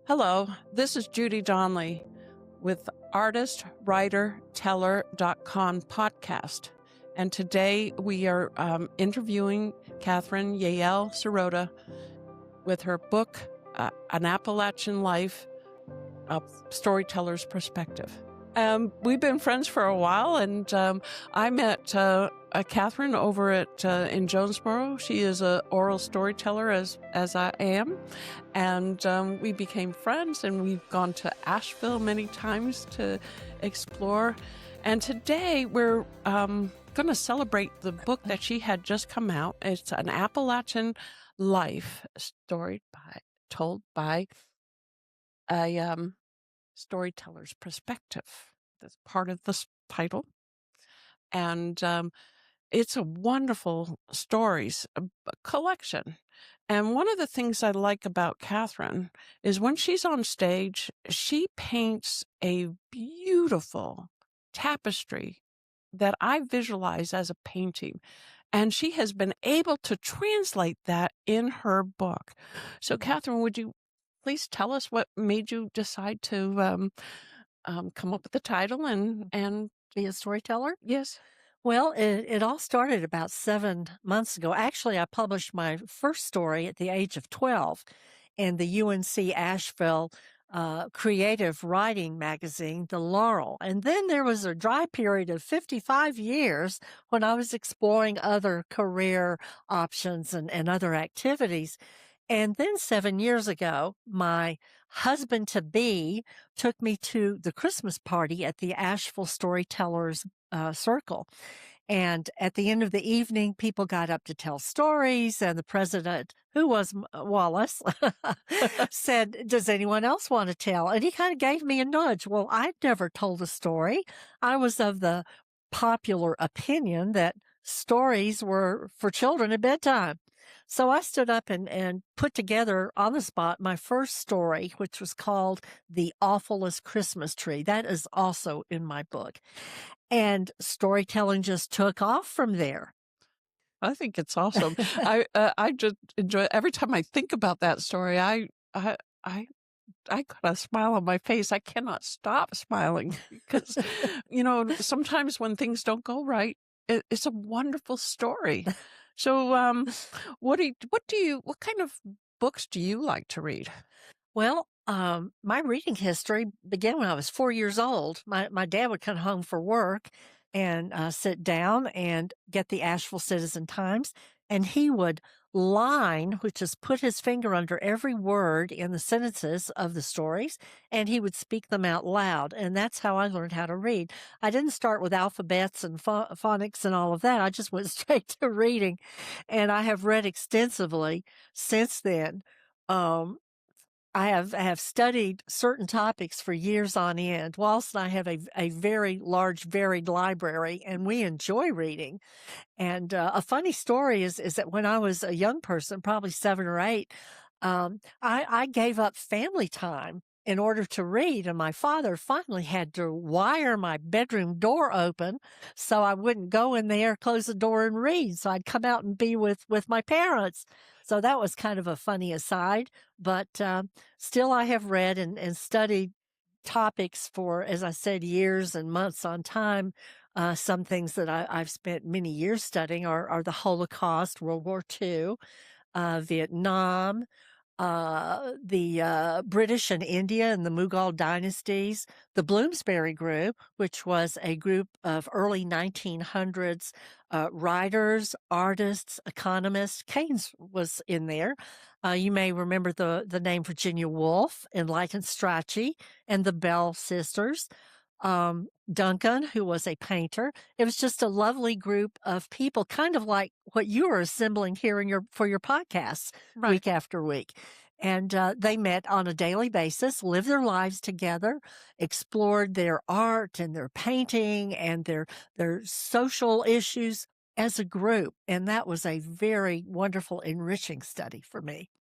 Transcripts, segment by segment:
Hello, this is Judy Donnelly with artistwriterteller.com podcast. And today we are interviewing Catherine Yael Serota with her book, An Appalachian Life, A Storyteller's Perspective. We've been friends for a while, and I met Catherine over at in Jonesboro. She is an oral storyteller as I am, and we became friends. And we've gone to Asheville many times to explore. And today we're going to celebrate the book that she had just come out. It's An Appalachian Life, told by a storyteller's perspective. That's part of the title. And it's a wonderful stories collection. And one of the things I like about Catherine is when she's on stage, she paints a beautiful tapestry that I visualize as a painting. And she has been able to translate that in her book. So, Catherine, would you please tell us what made you decide to come up with the title and Be a storyteller? yes. Well, it all started about 7 months ago. Actually, I published my first story at the age of 12 in the UNC Asheville creative writing magazine, The Laurel. And then there was a dry period of 55 years when I was exploring other career options and other activities. And then 7 years ago, my husband-to-be took me to the Christmas party at the Asheville Storytellers Circle. And at the end of the evening, people got up to tell stories, and the president, who was Wallace, said, "Does anyone else want to tell?" And he kind of gave me a nudge. Well, I'd never told a story. I was of the popular opinion that stories were for children at bedtime. So I stood up and put together on the spot my first story, which was called The Awfulest Christmas Tree. That is also in my book. And storytelling just took off from there. I think it's awesome. I just enjoy every time I think about that story. I got a smile on my face. I cannot stop smiling because sometimes when things don't go right, it's a wonderful story. So, what kind of books do you like to read? Well, my reading history began when I was 4 years old. My dad would come home for work and sit down and get the Asheville Citizen-Times, and he would line, which is put his finger under every word in the sentences of the stories, and he would speak them out loud. And that's how I learned how to read. I didn't start with alphabets and phonics and all of that. I just went straight to reading, and I have read extensively since then. I have studied certain topics for years on end. Whilst I have a very large, varied library, and we enjoy reading. And a funny story is that when I was a young person, probably 7 or 8, I gave up family time in order to read. And my father finally had to wire my bedroom door open so I wouldn't go in there, close the door, and read. So I'd come out and be with my parents. So that was kind of a funny aside. But still, I have read and studied topics for, as I said, years and months on time. Some things that I've spent many years studying are the Holocaust, World War II, Vietnam, the British and India and the Mughal dynasties, the Bloomsbury Group, which was a group of early 1900s writers, artists, economists. Keynes was in there. You may remember the name Virginia Woolf and Lytton Strachey and the Bell sisters. Duncan, who was a painter. It was just a lovely group of people, kind of like what you are assembling here for your podcasts Right. week after week. And they met on a daily basis, lived their lives together, explored their art and their painting and their social issues as a group. And that was a very wonderful, enriching study for me.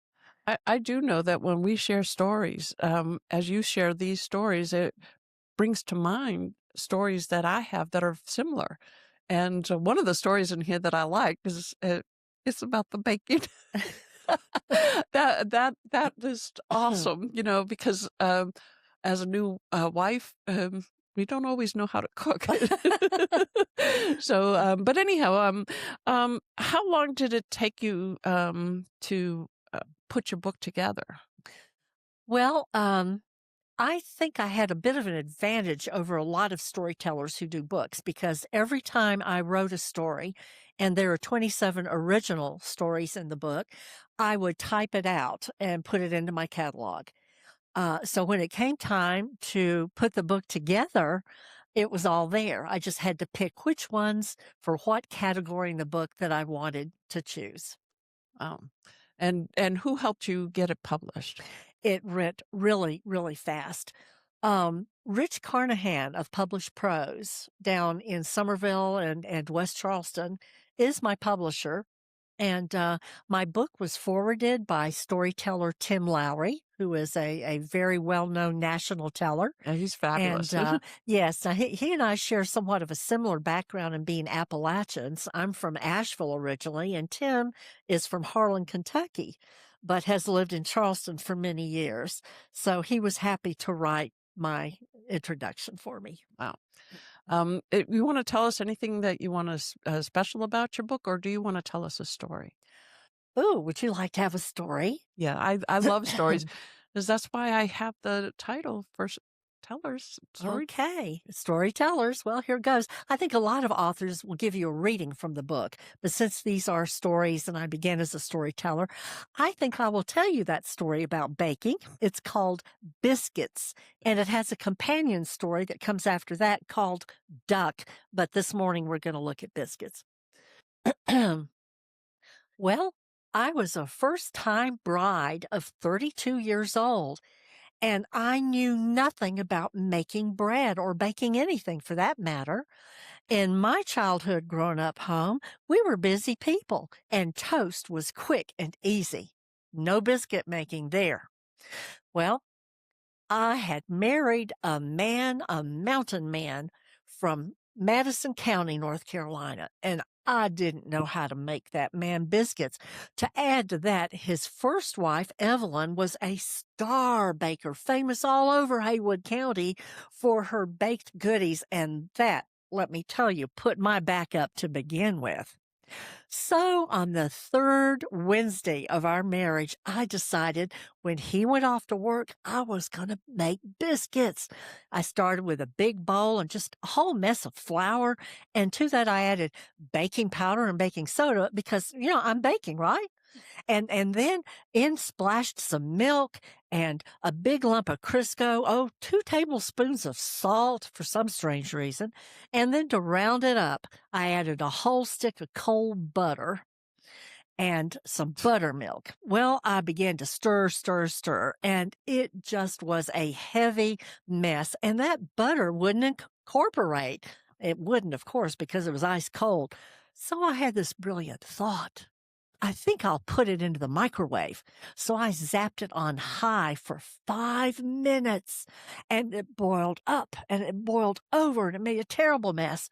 I do know that when we share stories, as you share these stories, it brings to mind stories that I have that are similar. And one of the stories in here that I like is it's about the baking. That is awesome, because, as a new, wife, we don't always know how to cook. So, but anyhow, how long did it take you, to, put your book together? Well, I think I had a bit of an advantage over a lot of storytellers who do books because every time I wrote a story, and there are 27 original stories in the book, I would type it out and put it into my catalog. So when it came time to put the book together, it was all there. I just had to pick which ones for what category in the book that I wanted to choose. Um, and who helped you get it published? It went really, really fast. Rich Carnahan of Published Prose down in Somerville and West Charleston is my publisher. And my book was forwarded by storyteller Tim Lowry, who is a very well known national teller. Yeah, he's And fabulous. yes, he and I share somewhat of a similar background in being Appalachians. I'm from Asheville originally, and Tim is from Harlan, Kentucky, but has lived in Charleston for many years. So he was happy to write my introduction for me. Wow. You wanna tell us anything that you want to special about your book, or do you wanna tell us a story? Ooh, would you like to have a story? Yeah, I love stories, 'cause that's why I have the title for tellers, story. Okay, storytellers. Well, here goes. I think a lot of authors will give you a reading from the book, but since these are stories and I began as a storyteller, I think I will tell you that story about baking. It's called Biscuits, and it has a companion story that comes after that called Duck. But this morning we're going to look at biscuits. Well, I was a first time bride of 32 years old and I knew nothing about making bread or baking anything for that matter. In my childhood growing up home, we were busy people, and toast was quick and easy. No biscuit making there. Well, I had married a man, a mountain man from Madison County, North Carolina, and I didn't know how to make that man biscuits. To add to that, his first wife, Evelyn, was a star baker, famous all over Haywood County for her baked goodies, and that, let me tell you, put my back up to begin with. So on the third Wednesday of our marriage, I decided when he went off to work, I was going to make biscuits. I started with a big bowl and just a whole mess of flour. And to that, I added baking powder and baking soda because, I'm baking, right? And then in splashed some milk and a big lump of Crisco, 2 tablespoons of salt for some strange reason. And then to round it up, I added a whole stick of cold butter and some buttermilk. Well, I began to stir, stir, stir, and it just was a heavy mess. And that butter wouldn't incorporate. It wouldn't, of course, because it was ice cold. So I had this brilliant thought. I think I'll put it into the microwave. So I zapped it on high for 5 minutes and it boiled up and it boiled over and it made a terrible mess.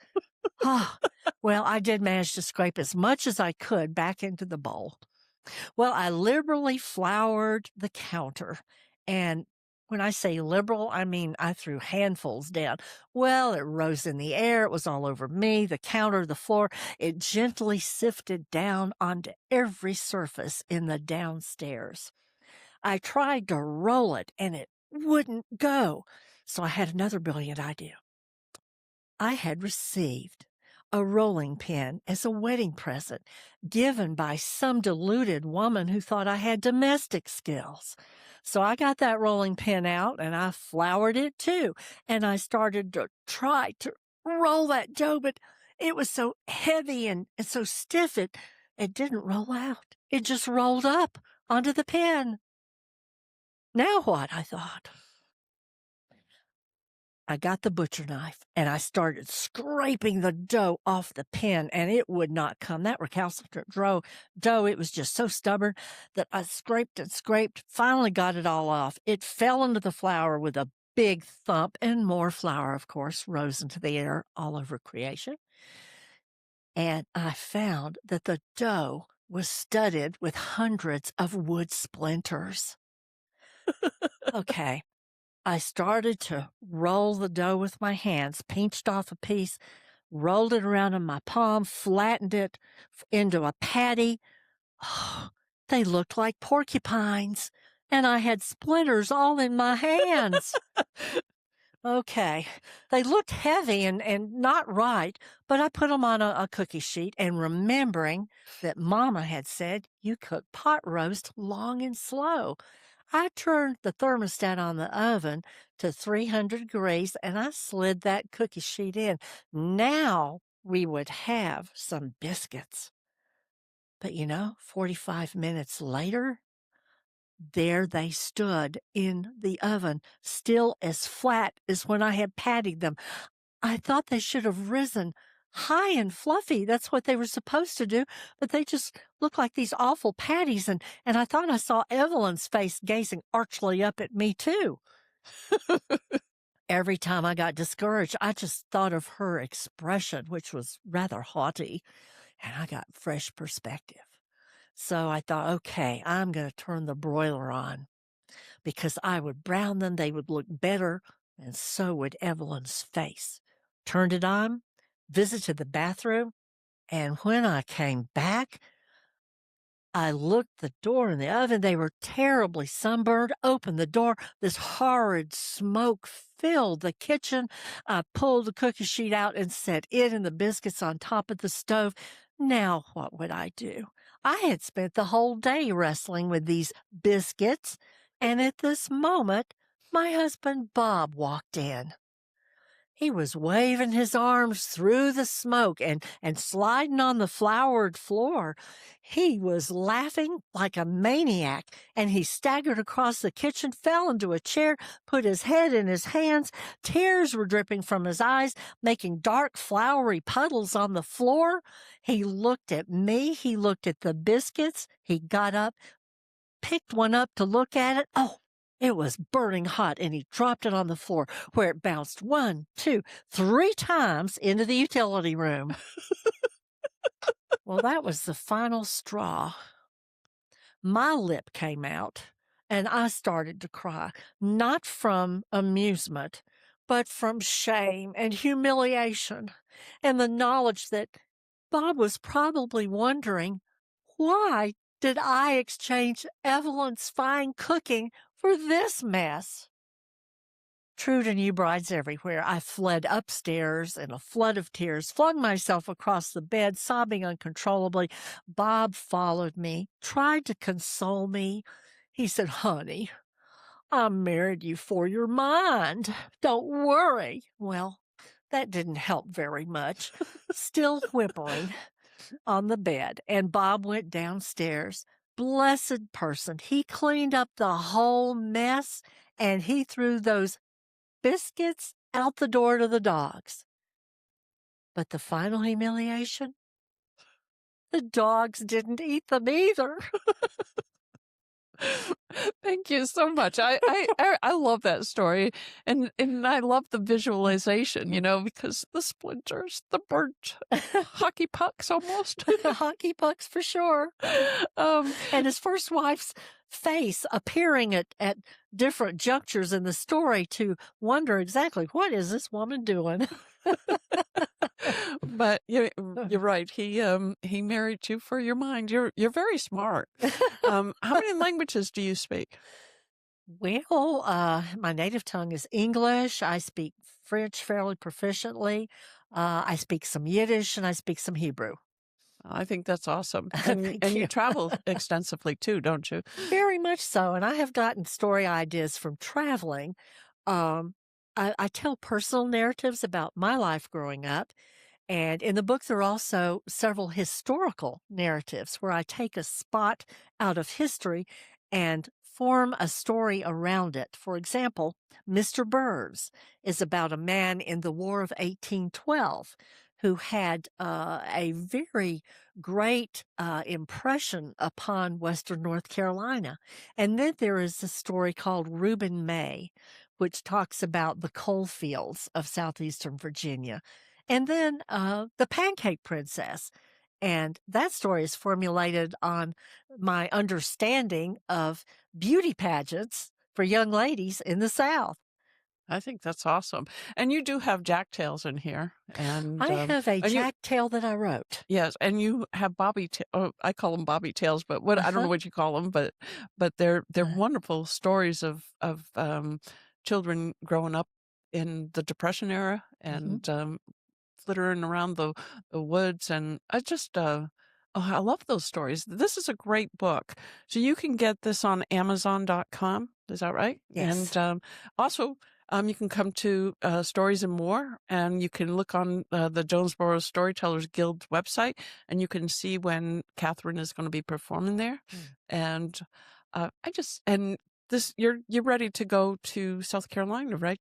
Ah, well, I did manage to scrape as much as I could back into the bowl. Well, I liberally floured the counter. And when I say liberal, I mean I threw handfuls down. Well, it rose in the air. It was all over me, the counter, the floor. It gently sifted down onto every surface in the downstairs. I tried to roll it and it wouldn't go. So I had another brilliant idea. I had received a rolling pin as a wedding present given by some deluded woman who thought I had domestic skills. So I got that rolling pin out and I floured it too. And I started to try to roll that dough, but it was so heavy and so stiff it didn't roll out. It just rolled up onto the pin. Now what? I thought. I got the butcher knife and I started scraping the dough off the pan and it would not come. That recalcitrant dough, it was just so stubborn that I scraped and scraped, finally got it all off. It fell into the flour with a big thump and more flour, of course, rose into the air all over creation. And I found that the dough was studded with hundreds of wood splinters. Okay. I started to roll the dough with my hands, pinched off a piece, rolled it around in my palm, flattened it into a patty. Oh, they looked like porcupines, and I had splinters all in my hands. Okay. They looked heavy and not right, but I put them on a cookie sheet and remembering that Mama had said you cook pot roast long and slow. I turned the thermostat on the oven to 300 degrees and I slid that cookie sheet in. Now we would have some biscuits. But 45 minutes later, there they stood in the oven, still as flat as when I had patted them. I thought they should have risen high and fluffy. That's what they were supposed to do, but they just looked like these awful patties, and I thought I saw Evelyn's face gazing archly up at me, too. Every time I got discouraged, I just thought of her expression, which was rather haughty, and I got fresh perspective. So I thought, okay, I'm going to turn the broiler on because I would brown them, they would look better, and so would Evelyn's face. Turned it on, visited the bathroom, and when I came back, I looked the door in the oven. They were terribly sunburned. Opened the door. This horrid smoke filled the kitchen. I pulled the cookie sheet out and set it and the biscuits on top of the stove. Now what would I do? I had spent the whole day wrestling with these biscuits, and at this moment, my husband Bob walked in. He was waving his arms through the smoke and sliding on the floured floor. He was laughing like a maniac, and he staggered across the kitchen, fell into a chair, put his head in his hands. Tears were dripping from his eyes, making dark, floury puddles on the floor. He looked at me. He looked at the biscuits. He got up, picked one up to look at it. Oh, it was burning hot, and he dropped it on the floor where it bounced 1, 2, 3 times into the utility room. Well, that was the final straw. My lip came out, and I started to cry, not from amusement, but from shame and humiliation, and the knowledge that Bob was probably wondering, why did I exchange Evelyn's fine cooking for this mess? True to new brides everywhere, I fled upstairs in a flood of tears, flung myself across the bed, sobbing uncontrollably. Bob followed me, tried to console me. He said, "Honey, I married you for your mind. Don't worry." Well, that didn't help very much. Still whimpering on the bed, and Bob went downstairs. Blessed person. He cleaned up the whole mess, and he threw those biscuits out the door to the dogs. But the final humiliation? The dogs didn't eat them either. Thank you so much. I love that story, and I love the visualization, because the splinters, the burnt hockey pucks almost. Hockey pucks for sure. And his first wife's face appearing at different junctures in the story to wonder exactly what is this woman doing. But you're right. He married you for your mind. You're very smart. How many languages do you speak? Well, my native tongue is English. I speak French fairly proficiently. I speak some Yiddish and I speak some Hebrew. I think that's awesome. Thank And you you. travel extensively too, don't you? Very much so. And I have gotten story ideas from traveling. Um, I tell personal narratives about my life growing up. And in the book, there are also several historical narratives where I take a spot out of history and form a story around it. For example, Mr. Burrs is about a man in the War of 1812 who had a very great impression upon Western North Carolina. And then there is a story called Reuben May, which talks about the coal fields of southeastern Virginia. And then The Pancake Princess And that story is formulated on my understanding of beauty pageants for young ladies in the South. I think that's awesome. And you do have Jack Tales in here, I have a and you Jack tale that I wrote. yes, and you have oh, I call them Bobby Tales, but what I don't know Uh-huh. what you call them, but they're Uh, wonderful stories of children growing up in the Depression era mhm. and flittering around the woods, and I just oh, I love those stories. This is a great book. So you can get this on Amazon.com. Is that right? And Yes. also, you can come to Stories and More, and you can look on the Jonesboro Storytellers Guild website, and you can see when Catherine is going to be performing there. Mm. And I just and this you're ready to go to South Carolina, right?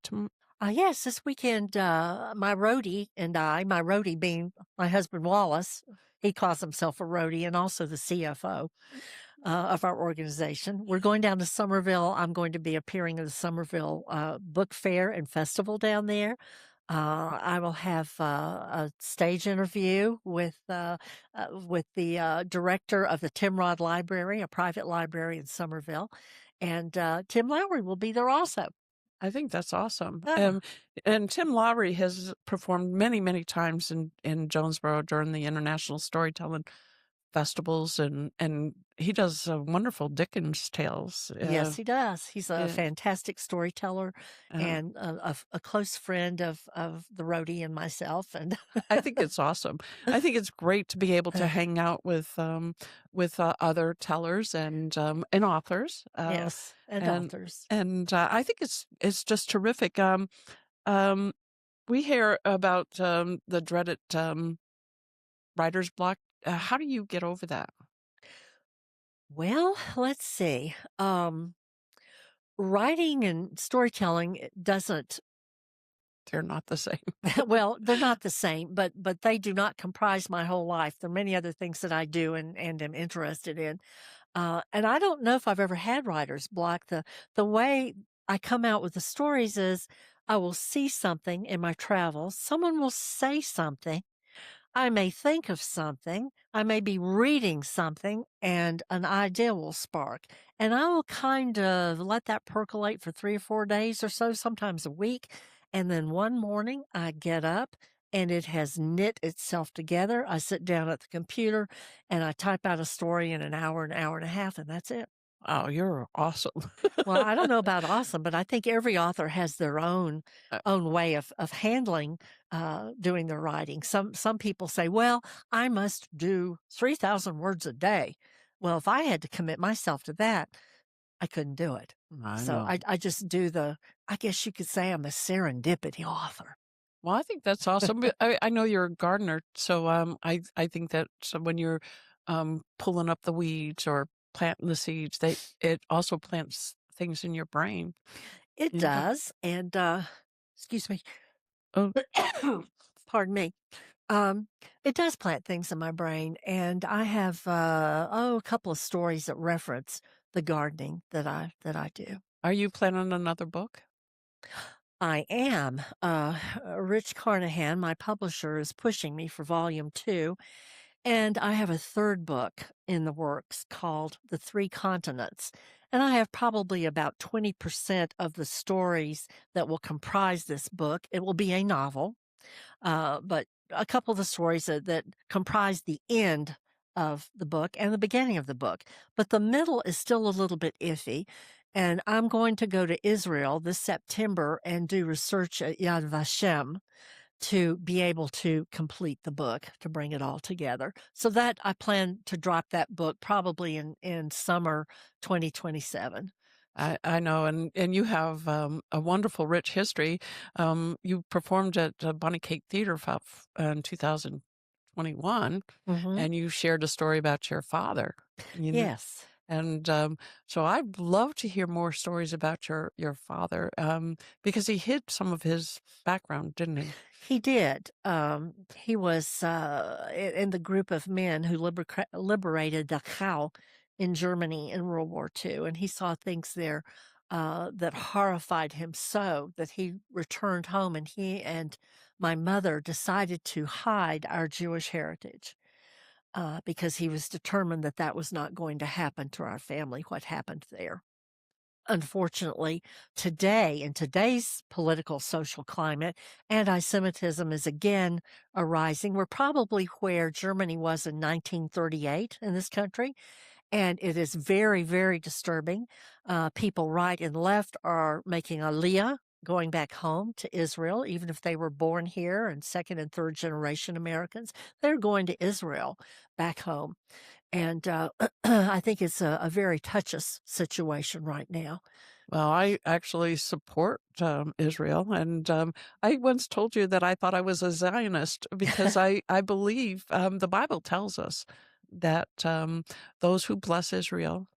Yes, this weekend, my roadie and I, my roadie being my husband Wallace, he calls himself a roadie and also the CFO of our organization. We're going down to Somerville. I'm going to be appearing at the Somerville Book Fair and Festival down there. I will have a stage interview with the director of the Timrod Library, a private library in Somerville, and Tim Lowry will be there also. I think that's awesome. Yeah. And Tim Lowry has performed many, many times in Jonesboro during the International Storytelling Festivals, and he does wonderful Dickens tales. Yes, he does. He's a Yeah, fantastic storyteller uh, and a close friend of the roadie and myself. And I think it's awesome. I think it's great to be able to hang out with other tellers and authors. yes, and And authors. I think it's just terrific. Um, we hear about the dreaded writer's block. How do you get over that? Well, let's see. Writing and storytelling doesn't They're not the same. well, they're not the same, but they do not comprise my whole life. There are many other things that I do and am interested in. And I don't know if I've ever had writer's block. The way I come out with the stories is I will see something in my travels. Someone will say something. I may think of something. I may be reading something and an idea will spark. And I will kind of let that percolate for 3 or 4 days or so, sometimes a week. And then one morning I get up and it has knit itself together. I sit down at the computer and I type out a story in an hour and a half, and that's it. Oh, you're awesome. Well, I don't know about awesome, but I think every author has their Uh, own way of handling doing their writing. Some people say, "Well, I must do 3,000 words a day." Well, if I had to commit myself to that, I couldn't do it. I So know. I just do the. I guess you could say I'm a serendipity author. Well, I think that's awesome. But I know you're a gardener, so I think that so when you're pulling up the weeds or planting the seeds, it also plants things in your brain. It You know? does, and excuse me, Oh, pardon me. Um, it does plant things in my brain, and I have a couple of stories that reference the gardening that I do. are you planning another book? I am. Rich Carnahan, my publisher, is pushing me for volume two, and I have a third book in the works called The Three Continents. And I have probably about 20% of the stories that will comprise this book. It will be a novel, but a couple of the stories that comprise the end of the book and the beginning of the book. But the middle is still a little bit iffy. And I'm going to go to Israel this September and do research at Yad Vashem to be able to complete the book, to bring it all together. So that I plan to drop that book probably in summer 2027. I know, and you have a wonderful, rich history. You performed at Bonnie Cake Theater in 2021, Hmm. and you shared a story about your father. You know, Yes. and so I'd love to hear more stories about your father because he hid some of his background, didn't he? He did. He was in the group of men who liberated Dachau in Germany in World War II, and he saw things there that horrified him so that he returned home, and he and my mother decided to hide our Jewish heritage. because he was determined that that was not going to happen to our family, what happened there. Unfortunately, today, in today's political social climate, anti-Semitism is again arising. We're probably where Germany was in 1938 in this country, and it is very, very disturbing. People right and left are making aliyah, going back home to Israel, even if they were born here and second and third generation Americans. They're going to Israel back home. And I think it's a very touchous situation right now. Well, I actually support Israel, and I once told you that I thought I was a Zionist because I believe the Bible tells us that those who bless Israel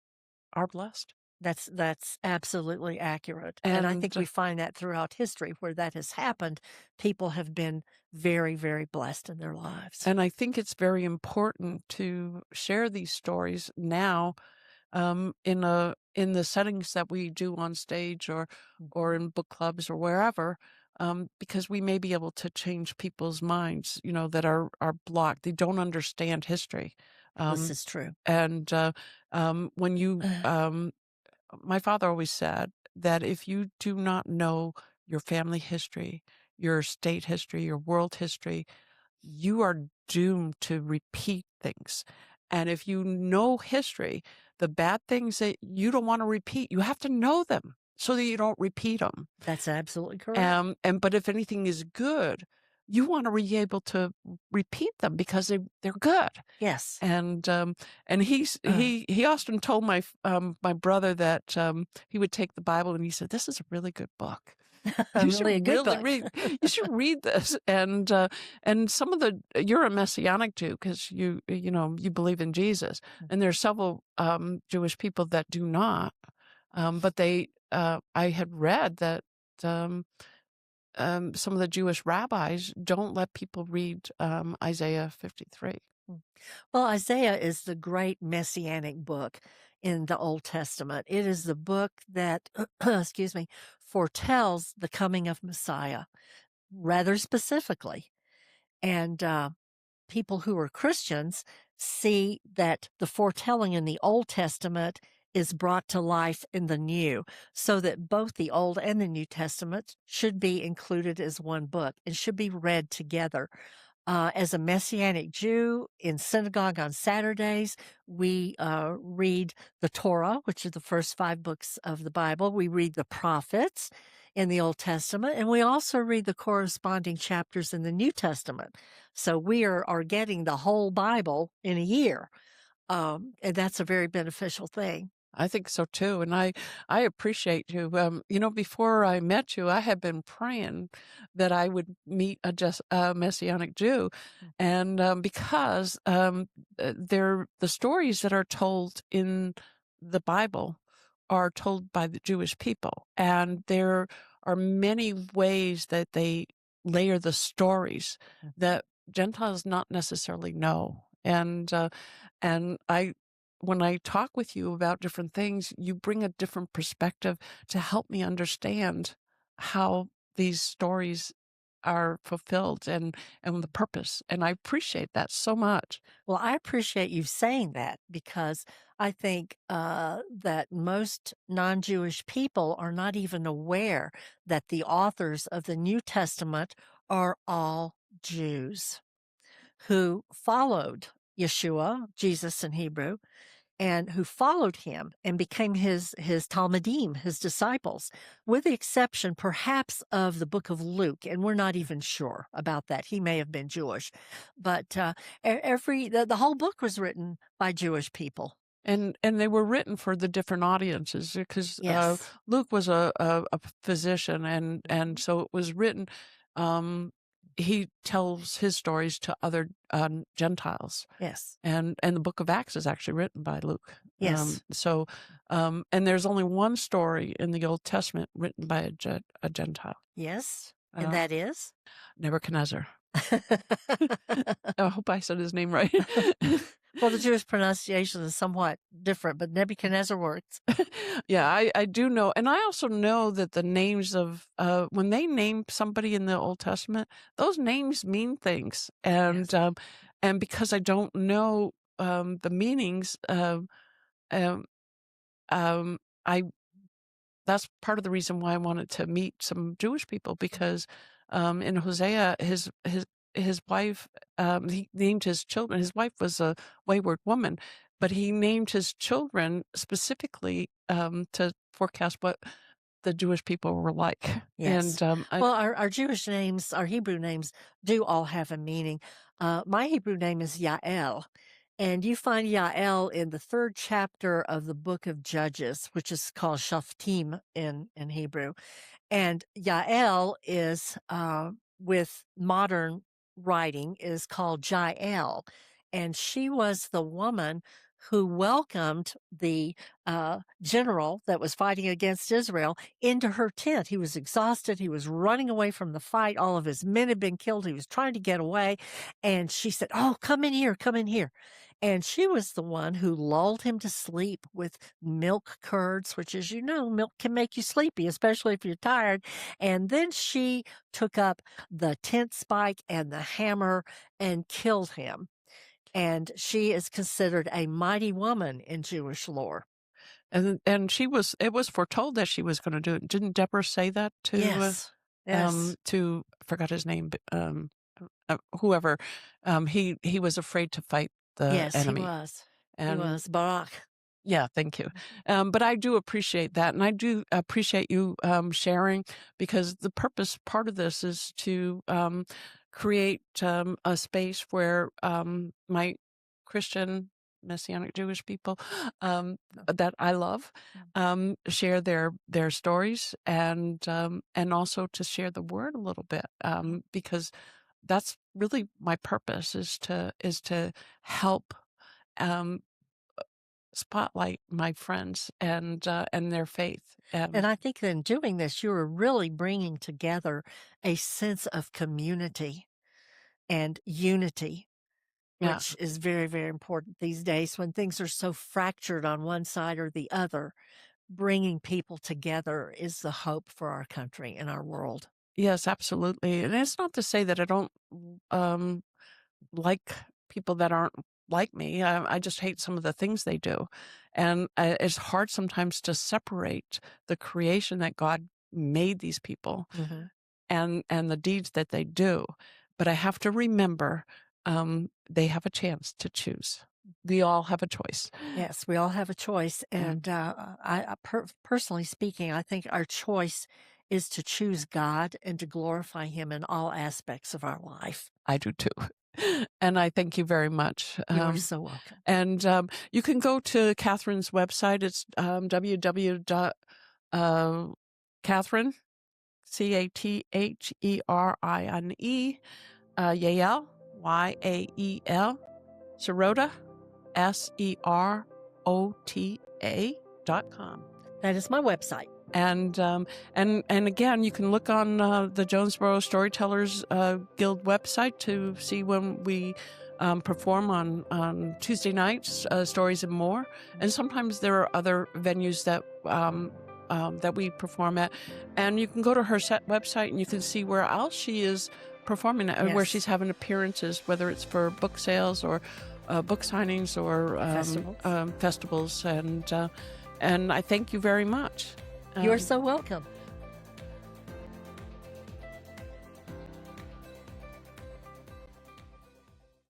are blessed. That's absolutely accurate. And I think we find that throughout history where that has happened, people have been very, very blessed in their lives. And I think it's very important to share these stories now in the settings that we do on stage or in book clubs or wherever, because we may be able to change people's minds, that are blocked. They don't understand history. This is true. And when you, my father always said that if you do not know your family history, your state history, your world history, you are doomed to repeat things. And if you know history, the bad things that you don't want to repeat, you have to know them so that you don't repeat them. That's absolutely correct. But if anything is good, you want to be able to repeat them because they're good. Yes. And he often told my brother that he would take the Bible and he said, "This is a really good book. You should Really a good book. you should read this." And some of you're a Messianic Jew because you believe in Jesus, and there's several Jewish people that do not. But I had read that some of the Jewish rabbis don't let people read Isaiah 53. Well, Isaiah is the great messianic book in the Old Testament. It is the book that, excuse me, foretells the coming of Messiah rather specifically. And people who are Christians see that the foretelling in the Old Testament is brought to life in the New, so that both the Old and the New Testament should be included as one book and should be read together. As a Messianic Jew in synagogue on Saturdays, we read the Torah, which are the first 5 books of the Bible. We read the prophets in the Old Testament, and we also read the corresponding chapters in the New Testament. So we are getting the whole Bible in a year, and that's a very beneficial thing. I think so too, and I appreciate you. Before I met you, I had been praying that I would meet a Messianic Jew, and because the stories that are told in the Bible are told by the Jewish people, and there are many ways that they layer the stories that Gentiles not necessarily know, and when I talk with you about different things, you bring a different perspective to help me understand how these stories are fulfilled and the purpose. And I appreciate that so much. Well, I appreciate you saying that because I think that most non-Jewish people are not even aware that the authors of the New Testament are all Jews who followed Yeshua, Jesus in Hebrew, and who followed him and became his Talmudim, his disciples, with the exception perhaps of the book of Luke, and we're not even sure about that. He may have been Jewish, but the whole book was written by Jewish people. And they were written for the different audiences because Yes. Luke was a physician, and so it was written. He tells his stories to other Gentiles. Yes. And the book of Acts is actually written by Luke. Yes. And there's only one story in the Old Testament written by a Gentile. Yes. And that is? Nebuchadnezzar. I hope I said his name right. Well, the Jewish pronunciation is somewhat different, but Nebuchadnezzar works. Yeah, I do know. And I also know that the names of, when they name somebody in the Old Testament, those names mean things. And, Yes. And because I don't know the meanings, um, I that's part of the reason why I wanted to meet some Jewish people, because in Hosea, his wife, he named his children. His wife was a wayward woman, but he named his children specifically to forecast what the Jewish people were like. Yes. And Well, our Jewish names, our Hebrew names, do all have a meaning. My Hebrew name is Yael, and you find Yael in the 3rd chapter of the book of Judges, which is called Shaftim in Hebrew. And Yael is, with modern writing, is called Jael. And she was the woman who welcomed the general that was fighting against Israel into her tent. He was exhausted. He was running away from the fight. All of his men had been killed. He was trying to get away. And she said, "Oh, come in here, come in here." And she was the one who lulled him to sleep with milk curds, which, as you know, milk can make you sleepy, especially if you're tired. And then she took up the tent spike and the hammer and killed him. And she is considered a mighty woman in Jewish lore. and it was foretold that she was going to do it. Didn't Deborah say that to Yes. Yes. I forgot his name, but, whoever, he was afraid to fight the Yes, he enemy. was. He And was. Barak. yeah, thank you. But I do appreciate that. And I do appreciate you sharing, because the part of this is to create a space where my Christian, Messianic Jewish people that I love share their stories, and also to share the word a little bit, because that's really my purpose, is to help um, spotlight my friends and their faith. And I think in doing this, you are really bringing together a sense of community and unity, Yeah. which is very, very important these days when things are so fractured on one side or the other. Bringing people together is the hope for our country and our world. Yes, absolutely. And it's not to say that I don't um, like people that aren't like me. I just hate some of the things they do, and it's hard sometimes to separate the creation that God made these people Mhm. and the deeds that they do. But I have to remember they have a chance to choose. We all have a choice. Yes, we all have a choice, Yeah, and personally speaking, I think our choice is to choose God and to glorify Him in all aspects of our life. I do too. And I thank you very much. You are so welcome. And you can go to Catherine's website. It's www.Catherine, Catherine, Yael, Yael, Serota, Serota.com. That is my website. And again, you can look on the Jonesboro Storytellers Guild website to see when we perform on Tuesday nights, Stories and More. And sometimes there are other venues that we perform at. And you can go to her website and you can see where else she is performing at, where Yes. she's having appearances, whether it's for book sales or book signings or festivals. And I thank you very much. You're so welcome.